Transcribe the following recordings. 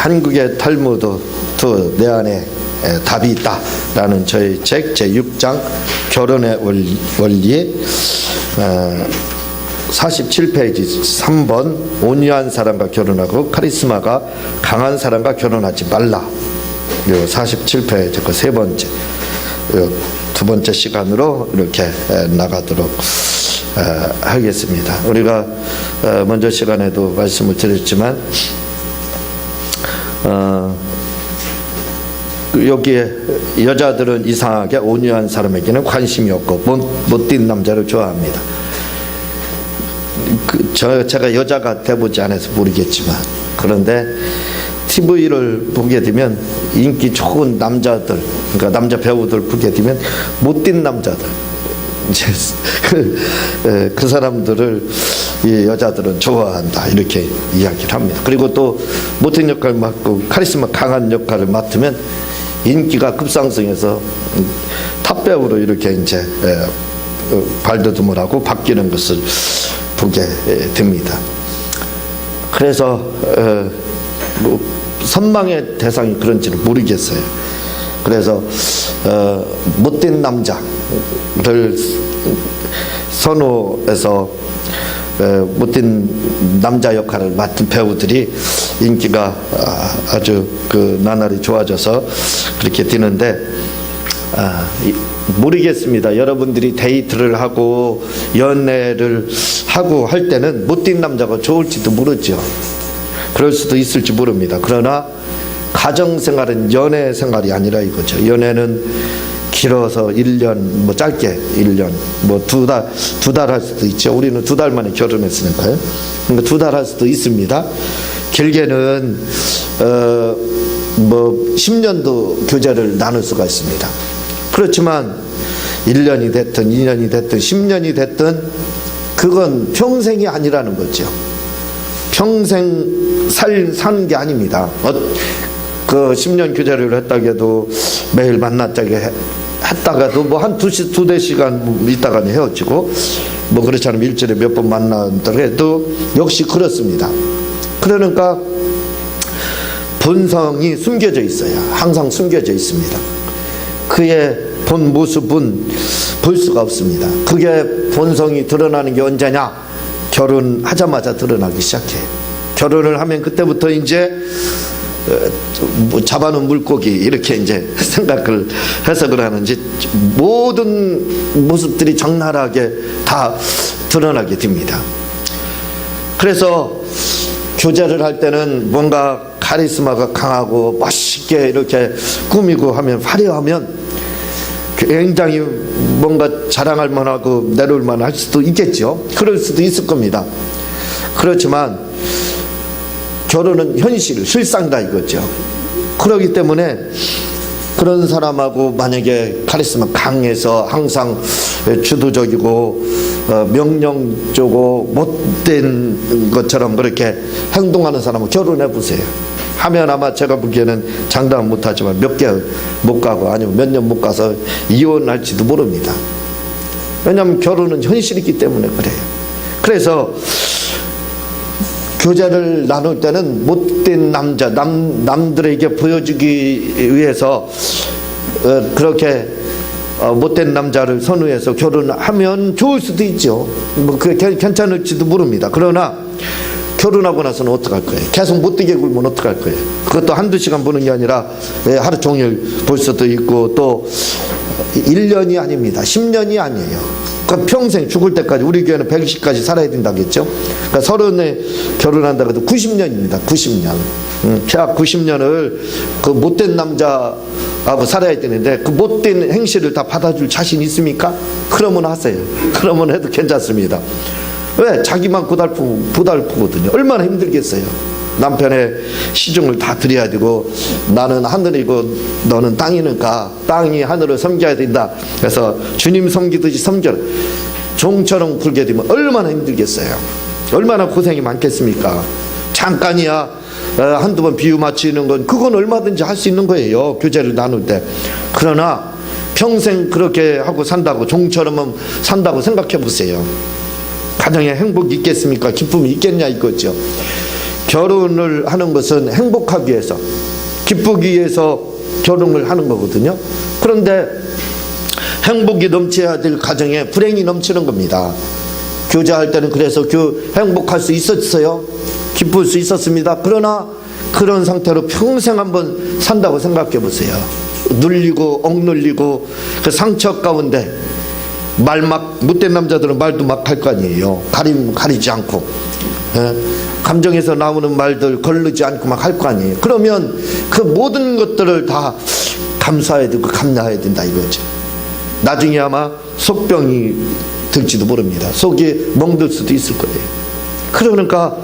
한국의 탈무드 내 안에 답이 있다라는 저희 책 제6장 결혼의 원리 47페이지 3번 온유한 사람과 결혼하고 카리스마가 강한 사람과 결혼하지 말라. 47페이지 그 세 번째 두 번째 시간으로 이렇게 나가도록 하겠습니다. 우리가 먼저 시간에도 말씀을 드렸지만 여기에 여자들은 이상하게 온유한 사람에게는 관심이 없고 못된 남자를 좋아합니다. 제가 여자가 돼보지 않아서 모르겠지만, 그런데 TV를 보게 되면 인기 좋은 남자들, 그러니까 남자 배우들 보게 되면 못된 남자들, 이제 그 사람들을 이 여자들은 좋아한다 이렇게 이야기를 합니다. 그리고 또 못된 역할을 맡고 카리스마 강한 역할을 맡으면 인기가 급상승해서 탑 배우로 이렇게 이제 발돋움을 하고 바뀌는 것을 보게 됩니다. 그래서 뭐 선망의 대상이 그런지는 모르겠어요. 그래서 못된 남자를 선호해서 못된 남자 역할을 맡은 배우들이 인기가 아주 나날이 좋아져서 그렇게 되는데, 모르겠습니다. 여러분들이 데이트를 하고 연애를 하고 할 때는 못된 남자가 좋을지도 모르죠. 그럴 수도 있을지 모릅니다. 그러나 가정생활은 연애생활이 아니라 이거죠. 연애는 길어서 1년, 뭐 짧게 1년, 뭐 두 달 할 수도 있죠. 우리는 2달 만에 결혼했으니까요. 그러니까 2달 할 수도 있습니다. 길게는 뭐 10년도 교제를 나눌 수가 있습니다. 그렇지만 1년이 됐든 2년이 됐든 10년이 됐든 그건 평생이 아니라는 거죠. 평생 사는 게 아닙니다. 그 10년 교제를 했다고 해도 매일 만났다고 했다가도 뭐 한 두세 시간 있다가 헤어지고, 뭐 그렇지 않으면 일주일에 몇 번 만난다고 해도 역시 그렇습니다. 그러니까 본성이 숨겨져 있어요. 항상 숨겨져 있습니다. 그의 본 모습은 볼 수가 없습니다. 그게 본성이 드러나는 게 언제냐? 결혼하자마자 드러나기 시작해요. 결혼을 하면 그때부터 이제 뭐 잡아놓은 물고기 이렇게 이제 생각을 해서 그러는지 모든 모습들이 적나라하게 다 드러나게 됩니다. 그래서 교제를 할 때는 뭔가 카리스마가 강하고 멋있게 이렇게 꾸미고 하면, 화려하면 굉장히 뭔가 자랑할 만하고 내려올 만할 수도 있겠죠. 그럴 수도 있을 겁니다. 그렇지만 결혼은 현실, 실상이다 이거죠. 그렇기 때문에 그런 사람하고 만약에 카리스마 강해서 항상 주도적이고 명령적이고 못된 것처럼 그렇게 행동하는 사람은 결혼해 보세요. 하면 아마 제가 보기에는 장담은 못하지만 몇 개월 못 가고 아니면 몇 년 못 가서 이혼할지도 모릅니다. 왜냐하면 결혼은 현실이기 때문에 그래요. 그래서 교제를 나눌 때는 못된 남자, 남들에게 보여주기 위해서 그렇게 못된 남자를 선호해서 결혼하면 좋을 수도 있죠. 뭐 그게 괜찮을지도 모릅니다. 그러나 결혼하고 나서는 어떡할 거예요? 계속 못되게 굴면 어떡할 거예요? 그것도 한두 시간 보는 게 아니라 하루 종일 볼 수도 있고, 또 1년이 아닙니다. 10년이 아니에요. 그러니까 평생 죽을 때까지, 우리 교회는 120까지 살아야 된다겠죠. 그러니까 30에 결혼한다고 해도 90년입니다. 90년. 약 90년을 그 못된 남자하고 살아야 되는데, 그 못된 행실을 다 받아줄 자신 있습니까? 그러면 하세요. 그러면 해도 괜찮습니다. 왜? 자기만 고달프거든요. 얼마나 힘들겠어요. 남편의 시중을 다 드려야 되고, 나는 하늘이고 너는 땅이니까 땅이 하늘을 섬겨야 된다. 그래서 주님 섬기듯이 섬겨라. 종처럼 굴게 되면 얼마나 힘들겠어요. 얼마나 고생이 많겠습니까? 잠깐이야 한두 번 비유 맞추는 건, 그건 얼마든지 할 수 있는 거예요. 교제를 나눌 때. 그러나 평생 그렇게 하고 산다고, 종처럼 산다고 생각해 보세요. 가정에 행복이 있겠습니까? 기쁨이 있겠냐 이거죠. 결혼을 하는 것은 행복하기 위해서, 기쁘기 위해서 결혼을 하는 거거든요. 그런데 행복이 넘쳐야 될 가정에 불행이 넘치는 겁니다. 교제할 때는 그래서 행복할 수 있었어요. 기쁠 수 있었습니다. 그러나 그런 상태로 평생 한번 산다고 생각해 보세요. 눌리고 억눌리고 그 상처 가운데 못된 남자들은 말도 막 할 거 아니에요. 가리지 않고, 감정에서 나오는 말들 거르지 않고 막 할 거 아니에요. 그러면 그 모든 것들을 다 감수해야 되고 감내해야 된다 이거죠. 나중에 아마 속병이 들지도 모릅니다. 속이 멍들 수도 있을 거예요. 그러니까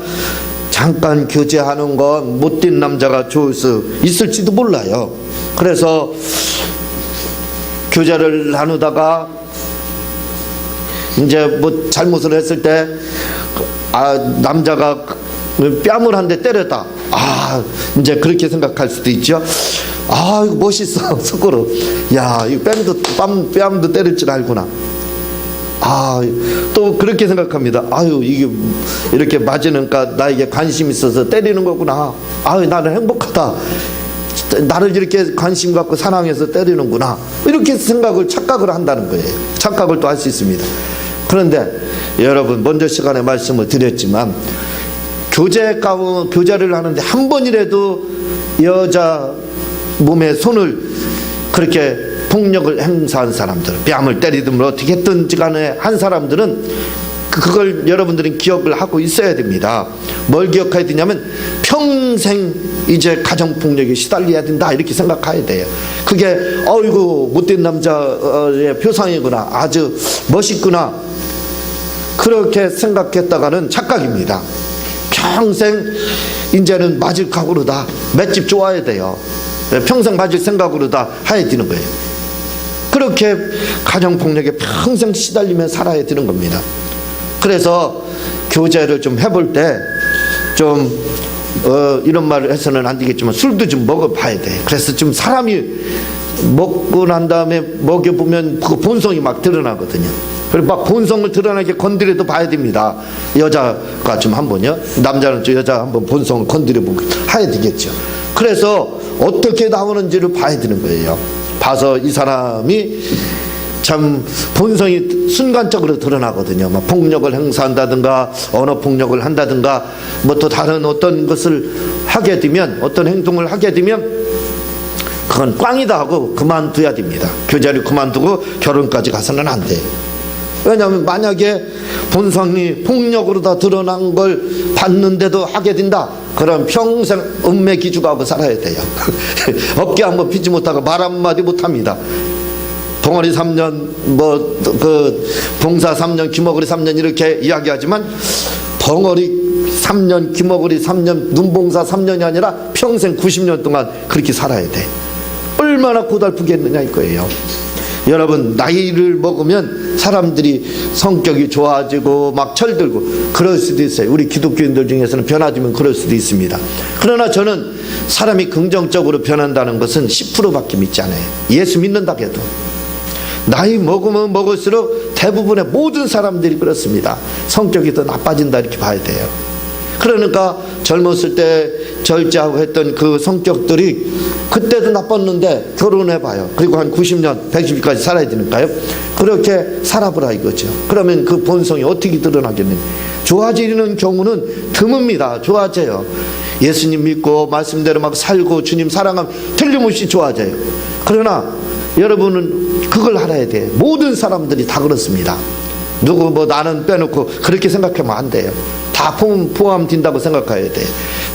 잠깐 교제하는 건 못된 남자가 좋을 수 있을지도 몰라요. 그래서 교제를 나누다가 이제 뭐 잘못을 했을 때 남자가 뺨을 한 대 때렸다. 이제 그렇게 생각할 수도 있죠. 이거 멋있어. 속으로, 야, 이 뺨도 때릴 줄 알구나. 또 그렇게 생각합니다. 이게 이렇게 맞으니까 나에게 관심 있어서 때리는 거구나. 나는 행복하다. 나를 이렇게 관심 갖고 사랑해서 때리는구나. 이렇게 착각을 한다는 거예요. 착각을 또 할 수 있습니다. 그런데 여러분, 먼저 시간에 말씀을 드렸지만 교제를 하는데 한 번이라도 여자 몸에 손을 그렇게 폭력을 행사한 사람들, 뺨을 때리든 어떻게 했든지 간에 한 사람들은 그걸 여러분들은 기억을 하고 있어야 됩니다. 뭘 기억해야 되냐면 평생 이제 가정폭력에 시달려야 된다 이렇게 생각해야 돼요. 그게 어이구 못된 남자의 표상이구나, 아주 멋있구나, 그렇게 생각했다가는 착각입니다. 평생 이제는 맞을 각오로 다 맷집 좋아야 돼요. 평생 맞을 생각으로 다 해야 되는 거예요. 그렇게 가정폭력에 평생 시달리며 살아야 되는 겁니다. 그래서 교제를 좀 해볼 때 좀 이런 말을 해서는 안 되겠지만 술도 좀 먹어봐야 돼. 그래서 좀 사람이 먹고 난 다음에 먹여보면 그 본성이 막 드러나거든요. 그리고 막 본성을 드러나게 건드려도 봐야 됩니다. 여자가 좀 한번요, 남자는 좀 여자 한번 본성을 건드려보고 해야 되겠죠. 그래서 어떻게 나오는지를 봐야 되는 거예요. 봐서 이 사람이 참 본성이 순간적으로 드러나거든요. 막 폭력을 행사한다든가 언어 폭력을 한다든가 뭐 또 다른 어떤 것을 하게 되면, 어떤 행동을 하게 되면 그건 꽝이다 하고 그만둬야 됩니다. 교제를 그만두고 결혼까지 가서는 안 돼요. 왜냐하면 만약에 본성이 폭력으로 다 드러난 걸 봤는데도 하게 된다, 그럼 평생 은매 기죽하고 살아야 돼요. 어깨 한번 피지 못하고 말 한마디 못합니다. 벙어리 3년 봉사 3년 귀머거리 3년 이렇게 이야기하지만 벙어리 3년 귀머거리 3년 눈봉사 3년이 아니라 평생 90년 동안 그렇게 살아야 돼. 얼마나 고달프겠느냐 이거예요. 여러분, 나이를 먹으면 사람들이 성격이 좋아지고 막 철들고 그럴 수도 있어요. 우리 기독교인들 중에서는 변화되면 그럴 수도 있습니다. 그러나 저는 사람이 긍정적으로 변한다는 것은 10%밖에 믿지 않아요. 예수 믿는다고 해도 나이 먹으면 먹을수록 대부분의 모든 사람들이 그렇습니다. 성격이 더 나빠진다 이렇게 봐야 돼요. 그러니까 젊었을 때 절제하고 했던 그 성격들이 그때도 나빴는데 결혼해봐요. 그리고 한 90년 120까지 살아야 되니까요. 그렇게 살아보라 이거죠. 그러면 그 본성이 어떻게 드러나겠느냐. 좋아지는 경우는 드뭅니다. 좋아져요. 예수님 믿고 말씀대로 막 살고 주님 사랑하면 틀림없이 좋아져요. 그러나 여러분은 그걸 알아야 돼. 모든 사람들이 다 그렇습니다. 누구 뭐 나는 빼놓고 그렇게 생각하면 안 돼요. 다 포함된다고 생각해야 돼.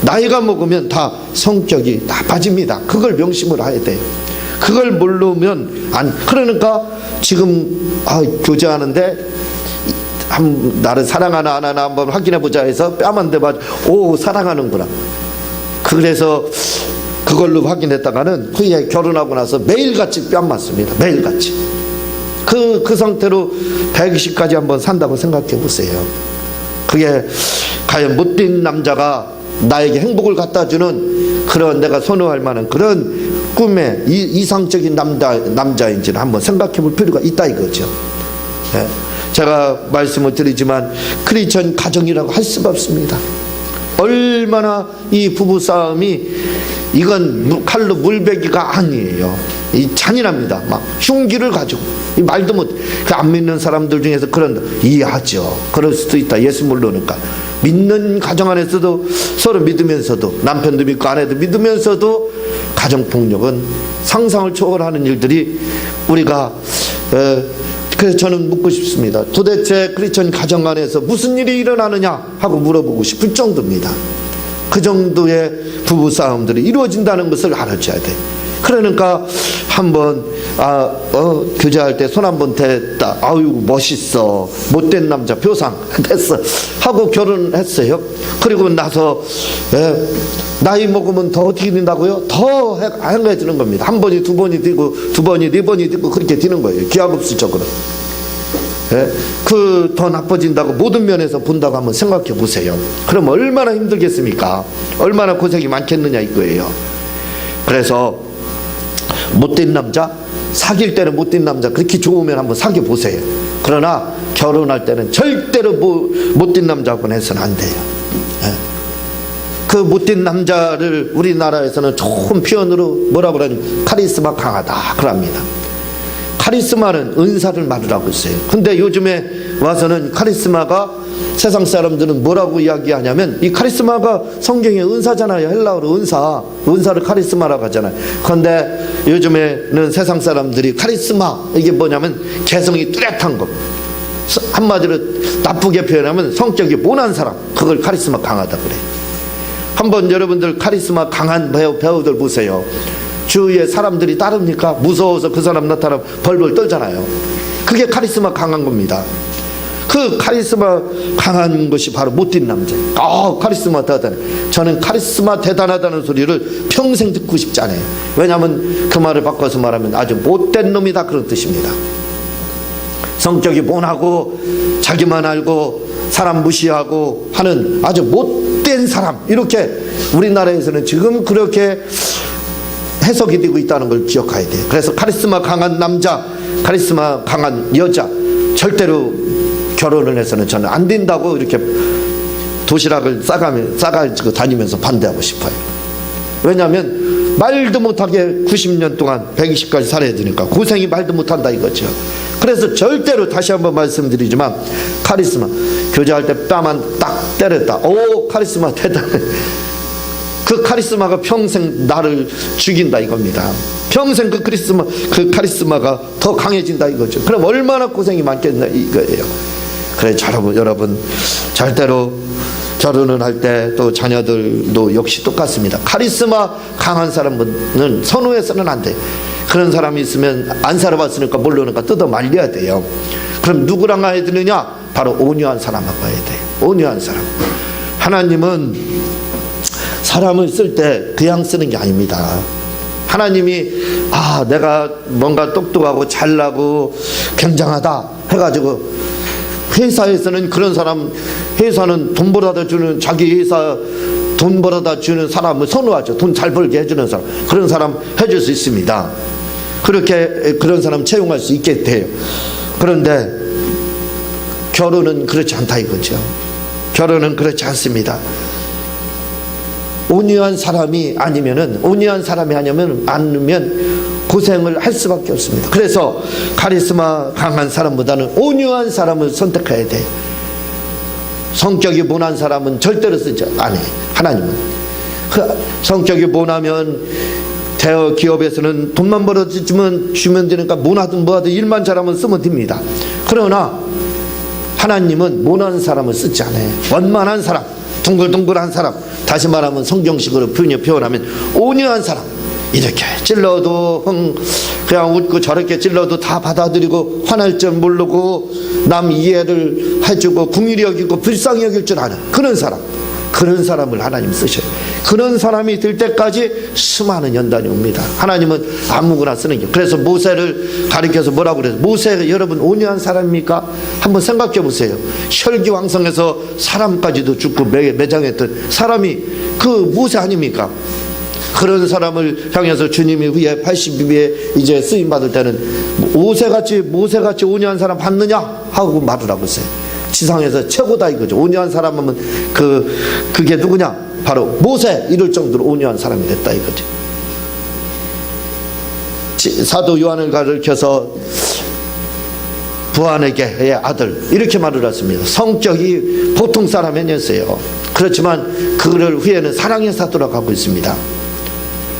나이가 먹으면 다 성격이 나빠집니다. 그걸 명심을 해야 돼요. 그걸 모르면 그러니까 지금 교제하는데 나를 사랑하나 안 하나 한번 확인해보자 해서 뺨 한 대 맞아, 오 사랑하는구나. 그래서 그걸로 확인했다가는 후에 결혼하고 나서 매일같이 뺨 맞습니다. 매일같이. 그 상태로 120까지 한번 산다고 생각해 보세요. 그게 과연 못된 남자가 나에게 행복을 갖다 주는 그런, 내가 선호할 만한 그런 꿈의 이상적인 남자인지는 한번 생각해 볼 필요가 있다 이거죠. 네. 제가 말씀을 드리지만 크리스천 가정이라고 할 수가 없습니다. 얼마나 이 부부 싸움이, 이건 칼로 물베기가 아니에요. 이 잔인합니다. 막 흉기를 가지고 이 말도 못, 그 안 믿는 사람들 중에서 그런 이해하죠. 그럴 수도 있다. 예수 모르니까. 믿는 가정 안에서도 서로 믿으면서도, 남편도 믿고 아내도 믿으면서도 가정폭력은 상상을 초월하는 일들이 우리가 그래서 저는 묻고 싶습니다. 도대체 크리스천 가정 안에서 무슨 일이 일어나느냐 하고 물어보고 싶을 정도입니다. 그 정도의 부부싸움들이 이루어진다는 것을 알아줘야 돼. 그러니까 한번 교제할 때 손 한번 댔다. 아유 멋있어, 못된 남자 표상 됐어 하고 결혼했어요. 그리고 나서 나이 먹으면 더 어떻게 된다고요? 더 행해지는 겁니다. 한 번이 두 번이 되고 두 번이 네 번이 되고 그렇게 되는 거예요. 기하급수적으로. 그 더 나빠진다고 모든 면에서 본다고 한번 생각해 보세요. 그럼 얼마나 힘들겠습니까? 얼마나 고생이 많겠느냐 이거예요. 그래서 못된 남자, 사귈 때는 못된 남자 그렇게 좋으면 한번 사귀어 보세요. 그러나 결혼할 때는 절대로 못된 남자하고는 해서는 안 돼요. 그 못된 남자를 우리나라에서는 좋은 표현으로 뭐라 그러냐면 카리스마 강하다 그럽니다. 카리스마는 은사를 말하고 있어요. 근데 요즘에 와서는 카리스마가, 세상 사람들은 뭐라고 이야기하냐면, 이 카리스마가 성경의 은사잖아요. 헬라어로 은사를 카리스마라고 하잖아요. 그런데 요즘에는 세상 사람들이 카리스마, 이게 뭐냐면 개성이 뚜렷한 것, 한마디로 나쁘게 표현하면 성격이 모난 사람, 그걸 카리스마 강하다 그래요. 한번 여러분들 카리스마 강한 배우들 보세요. 주위에 사람들이 따릅니까? 무서워서 그 사람 나타나면 벌벌 떨잖아요. 그게 카리스마 강한 겁니다. 그 카리스마 강한 것이 바로 못된 남자예요. 카리스마 대단해. 저는 카리스마 대단하다는 소리를 평생 듣고 싶지 않아요. 왜냐하면 그 말을 바꿔서 말하면 아주 못된 놈이다 그런 뜻입니다. 성격이 모나고 자기만 알고 사람 무시하고 하는 아주 못된 사람, 이렇게 우리나라에서는 지금 그렇게 해석이 되고 있다는 걸 기억해야 돼요. 그래서 카리스마 강한 남자, 카리스마 강한 여자, 절대로 결혼을 해서는 저는 안 된다고 이렇게 도시락을 싸가지고 다니면서 반대하고 싶어요. 왜냐하면 말도 못하게 90년 동안 120까지 살아야 되니까 고생이 말도 못한다 이거죠. 그래서 절대로, 다시 한번 말씀드리지만, 카리스마, 교제할 때 뺨만 딱 때렸다. 카리스마 대단해. 그 카리스마가 평생 나를 죽인다 이겁니다. 평생 그 카리스마가 더 강해진다 이거죠. 그럼 얼마나 고생이 많겠나 이거예요. 그래 여러분 절대로 결혼을 할 때, 또 자녀들도 역시 똑같습니다. 카리스마 강한 사람은 선호해서는 안 돼. 그런 사람이 있으면 안 살아봤으니까 모르니까 뜯어 말려야 돼요. 그럼 누구랑 해야 되느냐? 바로 온유한 사람하고 해야 돼요. 온유한 사람. 하나님은 사람을 쓸 때 그냥 쓰는 게 아닙니다. 하나님이 내가 뭔가 똑똑하고 잘나고 굉장하다 해가지고, 회사에서는 그런 사람, 회사는 돈 벌어다 주는, 자기 회사 돈 벌어다 주는 사람을 선호하죠. 돈 잘 벌게 해주는 사람, 그런 사람 해줄 수 있습니다. 그렇게 그런 사람 채용할 수 있게 돼요. 그런데 결혼은 그렇지 않다 이거죠. 결혼은 그렇지 않습니다. 온유한 사람이 아니면 고생을 할 수밖에 없습니다. 그래서 카리스마 강한 사람보다는 온유한 사람을 선택해야 돼요. 성격이 모난 사람은 절대로 쓰지 않아요. 하나님은 성격이 모나면 대여 기업에서는 돈만 벌어주면 되니까 모나든 뭐하든 일만 잘하면 쓰면 됩니다. 그러나 하나님은 모난 사람을 쓰지 않아요. 원만한 사람, 둥글둥글한 사람, 다시 말하면 성경식으로 표현하면 온유한 사람, 이렇게 찔러도 그냥 웃고 저렇게 찔러도 다 받아들이고 화날 줄 모르고 남 이해를 해주고 긍휼히 여기고 불쌍히 여길 줄 아는 그런 사람을 하나님 쓰셔요. 그런 사람이 될 때까지 수많은 연단이 옵니다. 하나님은 아무거나 쓰는 게. 그래서 모세를 가리켜서 뭐라고 그래서, 모세 여러분 온유한 사람입니까? 한번 생각해 보세요. 혈기왕성해서 사람까지도 죽고 매장했던 사람이 그 모세 아닙니까? 그런 사람을 향해서 주님이 후에 80위에 이제 쓰임 받을 때는 모세같이 온유한 사람 봤느냐 하고 말을 하고 있어요. 지상에서 최고다 이거죠. 온유한 사람 하면 그게 누구냐? 바로 모세 이럴 정도로 온유한 사람이 됐다 이거죠. 사도 요한을 가르쳐서 부하에게의 아들 이렇게 말을 했습니다. 성격이 보통 사람이 아니었어요. 그렇지만 그를 후에는 사랑의 사도라 가고 있습니다.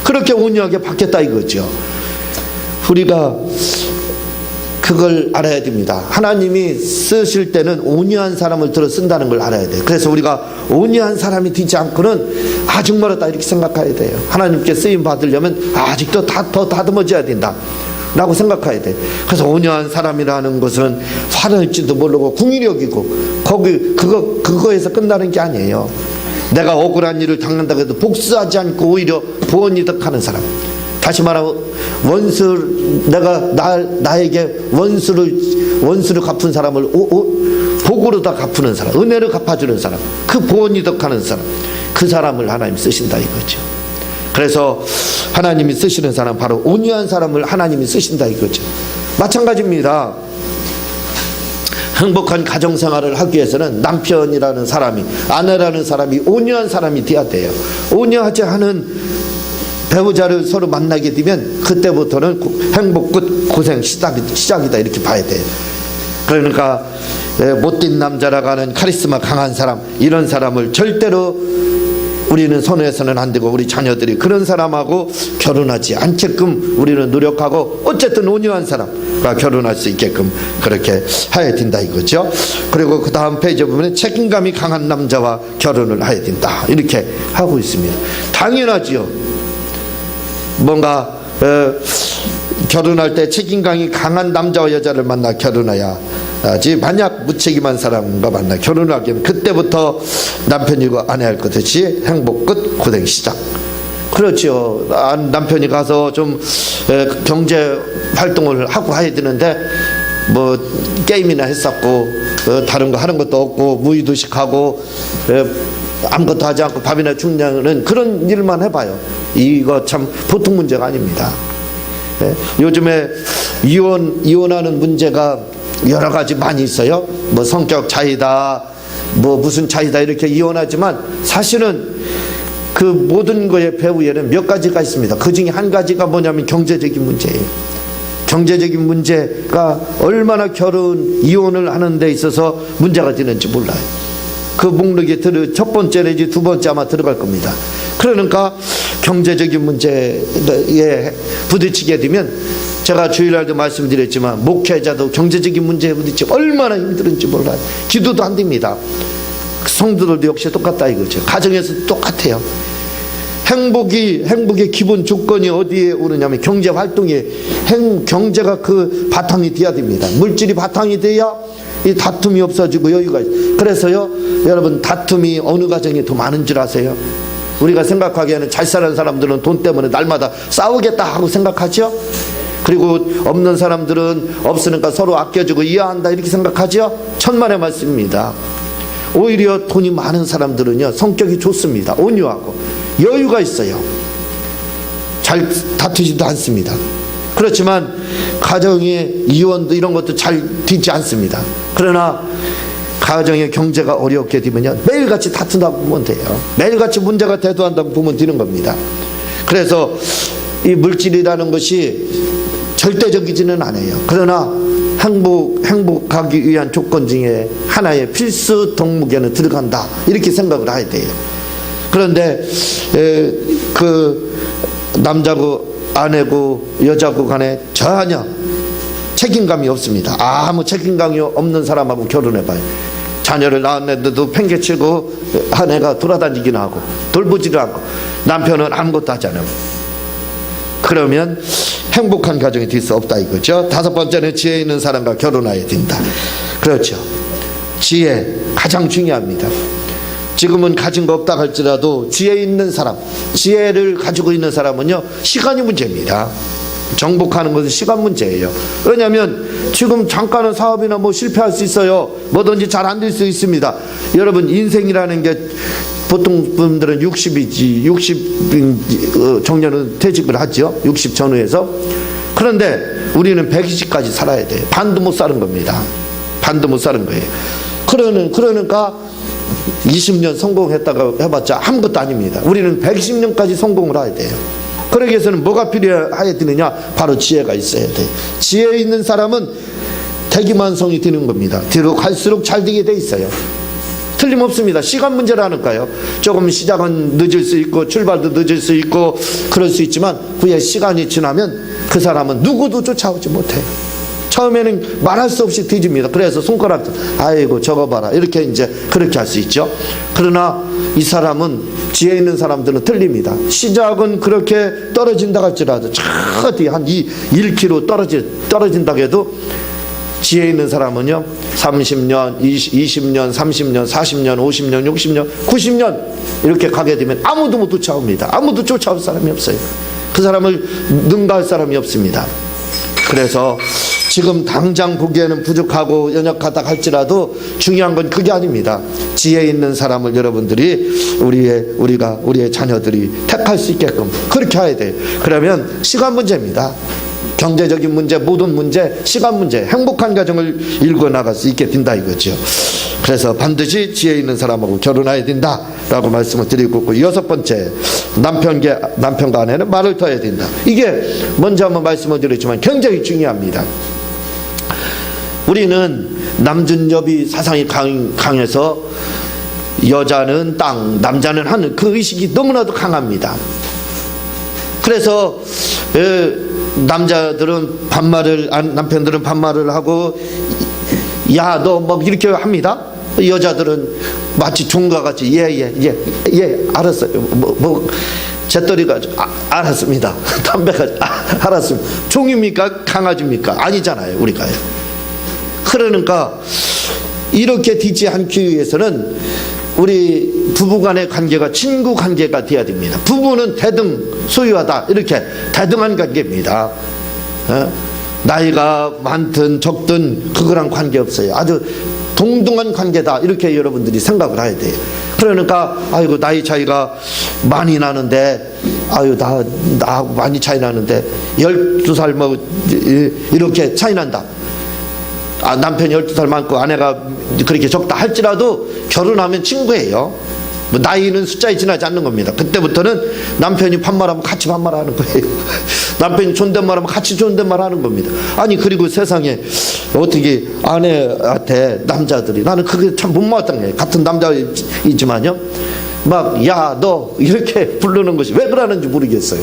그렇게 온유하게 바뀌었다 이거죠. 우리가 그걸 알아야 됩니다. 하나님이 쓰실 때는 온유한 사람을 들어 쓴다는 걸 알아야 돼요. 그래서 우리가 온유한 사람이 되지 않고는 아직 멀었다 이렇게 생각해야 돼요. 하나님께 쓰임 받으려면 아직도 더 다듬어져야 된다 라고 생각해야 돼. 그래서 온유한 사람이라는 것은 화낼지도 모르고 궁리력이고 그거에서 끝나는 게 아니에요. 내가 억울한 일을 당한다고 해도 복수하지 않고 오히려 보언이득하는 사람. 다시 말하면 나에게 원수를 갚은 사람을 복으로 다 갚는 사람, 은혜를 갚아주는 사람, 그 보언이득하는 사람, 그 사람을 하나님 쓰신다 이거죠. 그래서 하나님이 쓰시는 사람 바로 온유한 사람을 하나님이 쓰신다 이거죠. 마찬가지입니다. 행복한 가정생활을 하기 위해서는 남편이라는 사람이, 아내라는 사람이 온유한 사람이 돼야 돼요. 온유하지 않은 배우자를 서로 만나게 되면 그때부터는 행복 끝 고생 시작이다 이렇게 봐야 돼요. 그러니까 못된 남자라고 하는 카리스마 강한 사람, 이런 사람을 절대로 우리는 선호해서는 안 되고 우리 자녀들이 그런 사람하고 결혼하지 않게끔 우리는 노력하고 어쨌든 온유한 사람과 결혼할 수 있게끔 그렇게 해야 된다 이거죠. 그리고 그 다음 페이지에 보면 책임감이 강한 남자와 결혼을 해야 된다 이렇게 하고 있습니다. 당연하지요. 뭔가 결혼할 때 책임감이 강한 남자와 여자를 만나 결혼해야지, 만약 무책임한 사람과 만나 결혼하게 되면 그때부터 남편이고 아내 할 것 없이 행복 끝 고생 시작. 그렇죠. 남편이 가서 좀 경제 활동을 하고 해야 되는데 뭐 게임이나 했었고 다른 거 하는 것도 없고 무의도식하고 아무것도 하지 않고 밥이나 죽냐는 그런 일만 해봐요. 이거 참 보통 문제가 아닙니다. 요즘에 이혼하는 문제가 여러 가지 많이 있어요. 뭐 성격 차이다, 뭐 무슨 차이다 이렇게 이혼하지만 사실은 그 모든 거의 배후에는 몇 가지가 있습니다. 그 중에 한 가지가 뭐냐면 경제적인 문제예요. 경제적인 문제가 얼마나 이혼을 하는 데 있어서 문제가 되는지 몰라요. 그 목록에 첫 번째 내지 두 번째 아마 들어갈 겁니다. 그러니까 경제적인 문제에 부딪히게 되면, 제가 주일날도 말씀드렸지만 목회자도 경제적인 문제에 부딪히면 얼마나 힘들은지 몰라요. 기도도 안 됩니다. 성도들도 역시 똑같다 이거죠. 가정에서 똑같아요. 행복의 기본 조건이 어디에 오느냐면 경제 활동에 경제가 그 바탕이 돼야 됩니다. 물질이 바탕이 돼야 이 다툼이 없어지고 여유가 있어요. 그래서요 여러분, 다툼이 어느 가정에 더 많은 줄 아세요? 우리가 생각하기에는 잘 사는 사람들은 돈 때문에 날마다 싸우겠다 하고 생각하죠. 그리고 없는 사람들은 없으니까 서로 아껴주고 이해한다 이렇게 생각하죠. 천만의 말씀입니다. 오히려 돈이 많은 사람들은요 성격이 좋습니다. 온유하고 여유가 있어요. 잘 다투지도 않습니다. 그렇지만 가정의 이혼도 이런 것도 잘 되지 않습니다. 그러나 가정의 경제가 어렵게 되면요 매일같이 다툰다고 보면 돼요. 매일같이 문제가 대두한다고 보면 되는 겁니다. 그래서 이 물질이라는 것이 절대적이지는 않아요. 그러나 행복하기 위한 조건 중에 하나의 필수 덕목에는 들어간다 이렇게 생각을 해야 돼요. 그런데 그 남자고 아내고 여자고 간에 전혀 책임감이 없습니다. 아무 책임감이 없는 사람하고 결혼해봐요. 자녀를 낳았는데도 팽개치고 아내가 돌아다니긴 하고 돌보지도 않고 남편은 아무것도 하지 않아요. 그러면 행복한 가정이 될 수 없다 이거죠. 다섯 번째는 지혜 있는 사람과 결혼해야 된다. 그렇죠. 지혜 가장 중요합니다. 지금은 가진 거 없다 할지라도 지혜 있는 사람, 지혜를 가지고 있는 사람은요 시간이 문제입니다. 정복하는 것은 시간 문제예요. 왜냐하면 지금 잠깐은 사업이나 뭐 실패할 수 있어요. 뭐든지 잘 안 될 수 있습니다. 여러분 인생이라는 게 보통 분들은 60이지 60 정년은 퇴직을 하죠. 60 전후에서. 그런데 우리는 120까지 살아야 돼요. 반도 못 사는 겁니다. 반도 못 사는 거예요. 그러니까 20년 성공했다고 해봤자 아무것도 아닙니다. 우리는 120년까지 성공을 해야 돼요. 그러기 위해서는 뭐가 필요해야 되느냐? 바로 지혜가 있어야 돼요. 지혜 있는 사람은 대기만성이 되는 겁니다. 뒤로 갈수록 잘 되게 돼 있어요. 틀림없습니다. 시간 문제라니까요. 조금 시작은 늦을 수 있고 출발도 늦을 수 있고 그럴 수 있지만 후에 시간이 지나면 그 사람은 누구도 쫓아오지 못해요. 처음에는 말할 수 없이 뒤집니다. 그래서 손가락 아이고 저거 봐라 이렇게 이제 그렇게 할 수 있죠. 그러나 이 사람은 지혜 있는 사람들은 틀립니다. 시작은 그렇게 떨어진다 할지라도 저 뒤 한 1km 떨어진다고 해도 지혜 있는 사람은요 30년, 20년, 30년, 40년, 50년, 60년, 90년 이렇게 가게 되면 아무도 못 쫓아옵니다. 아무도 쫓아올 사람이 없어요. 그 사람을 능가할 사람이 없습니다. 그래서 지금 당장 보기에는 부족하고 연약하다 할지라도 중요한 건 그게 아닙니다. 지혜 있는 사람을 여러분들이 우리의 자녀들이 택할 수 있게끔 그렇게 해야 돼요. 그러면 시간 문제입니다. 경제적인 문제, 모든 문제, 시간 문제, 행복한 가정을 일궈 나갈 수 있게 된다 이거죠. 그래서 반드시 지혜 있는 사람하고 결혼해야 된다라고 말씀을 드리고 있고, 6번째, 남편과 아내는 말을 터야 된다. 이게 먼저 한번 말씀을 드렸지만 굉장히 중요합니다. 우리는 남준여비 사상이 강해서 여자는 땅, 남자는 하늘, 그 의식이 너무나도 강합니다. 그래서 남자들은 남편들은 반말을 하고 야 너 뭐 이렇게 합니다. 여자들은 마치 종과 같이 예 알았어요. 잿더리가 알았습니다. 담배가 알았습니다. 종입니까 강아지입니까? 아니잖아요 우리가요. 그러니까 이렇게 되지 않기 위해서는 우리 부부간의 관계가 친구 관계가 돼야 됩니다. 부부는 대등 소유하다 이렇게 대등한 관계입니다. 나이가 많든 적든 그거랑 관계없어요. 아주 동등한 관계다 이렇게 여러분들이 생각을 해야 돼요. 그러니까 아이고 나이 차이가 많이 나는데 아유 나 많이 차이 나는데 12살 뭐 이렇게 차이 난다. 남편이 12살 많고 아내가 그렇게 적다 할지라도 결혼하면 친구예요. 뭐 나이는 숫자에 지나지 않는 겁니다. 그때부터는 남편이 반말하면 같이 반말하는 거예요. 남편이 존댓말하면 같이 존댓말하는 겁니다. 아니 그리고 세상에 어떻게 아내한테 남자들이, 나는 그게 참 못 맞았던 거예요. 같은 남자이지만요 막 야 너 이렇게 부르는 것이 왜 그러는지 모르겠어요.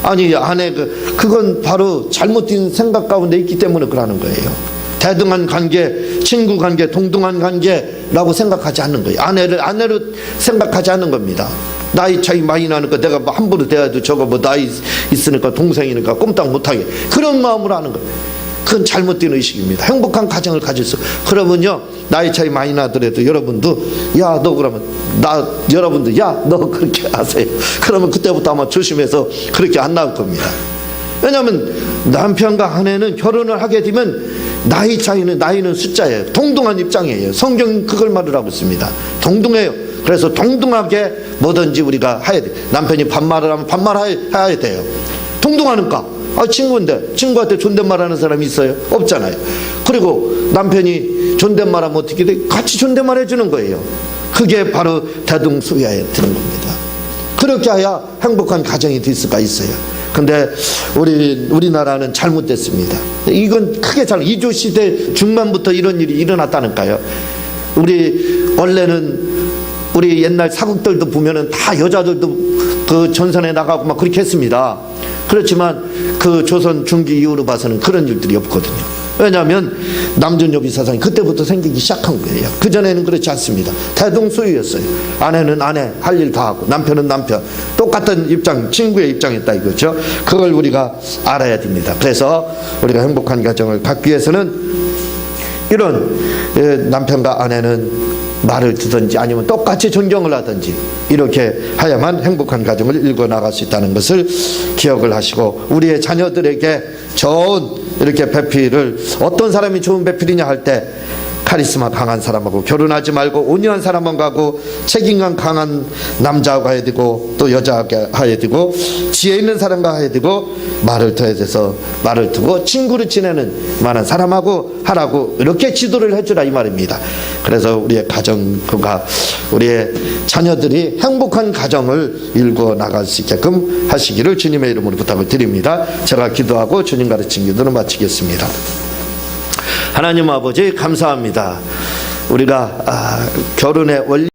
아니 아내 그건 바로 잘못된 생각 가운데 있기 때문에 그러는 거예요. 대등한 관계, 친구 관계, 동등한 관계라고 생각하지 않는 거예요. 아내로 생각하지 않는 겁니다. 나이 차이 많이 나니까 내가 뭐 함부로 대해도 저거 뭐 나이 있으니까 동생이니까 꼼짝 못하게 그런 마음으로 하는 거예요. 그건 잘못된 의식입니다. 행복한 가정을 가질 수, 그러면요 나이 차이 많이 나더라도 여러분도 야 너 그러면 여러분도 야 너 그렇게 하세요. 그러면 그때부터 아마 조심해서 그렇게 안 나올 겁니다. 왜냐하면 남편과 아내는 결혼을 하게 되면 나이는 숫자예요. 동등한 입장이에요. 성경 그걸 말을 하고 있습니다. 동등해요. 그래서 동등하게 뭐든지 우리가 해야 돼요. 남편이 반말을 하면 반말해야 돼요. 동등하니까 친구인데 친구한테 존댓말하는 사람이 있어요? 없잖아요. 그리고 남편이 존댓말하면 어떻게 돼? 같이 존댓말 해주는 거예요. 그게 바로 대등소유에 드는 겁니다. 그렇게 해야 행복한 가정이 될 수가 있어요. 근데 우리나라는 잘못됐습니다. 이건 크게 이조 시대 중반부터 이런 일이 일어났다니까요. 원래는 우리 옛날 사국들도 보면은 다 여자들도 그 전선에 나가고 막 그렇게 했습니다. 그렇지만 그 조선 중기 이후로 봐서는 그런 일들이 없거든요. 왜냐하면 남준여비 사상이 그때부터 생기기 시작한 거예요. 그전에는 그렇지 않습니다. 대동소유였어요. 아내는 아내 할 일 다 하고 남편은 남편 똑같은 입장, 친구의 입장이었다 이거죠. 그걸 우리가 알아야 됩니다. 그래서 우리가 행복한 가정을 갖기 위해서는 이런 남편과 아내는 말을 듣든지 아니면 똑같이 존경을 하든지 이렇게 해야만 행복한 가정을 일궈 나갈 수 있다는 것을 기억을 하시고, 우리의 자녀들에게 좋은 이렇게 배필을, 어떤 사람이 좋은 배필이냐 할 때 카리스마 강한 사람하고 결혼하지 말고 온유한 사람하고 책임감 강한 남자하고 해야 되고 또 여자하고 해야 되고 지혜 있는 사람과 해야 되고 말을 터야 돼서 말을 두고 친구를 지내는 만한 사람하고 하라고 이렇게 지도를 해주라 이 말입니다. 그래서 우리의 가정과 우리의 자녀들이 행복한 가정을 일구어 나갈 수 있게끔 하시기를 주님의 이름으로 부탁을 드립니다. 제가 기도하고 주님 가르친 기도를 마치겠습니다. 하나님 아버지 감사합니다. 우리가 결혼의 원리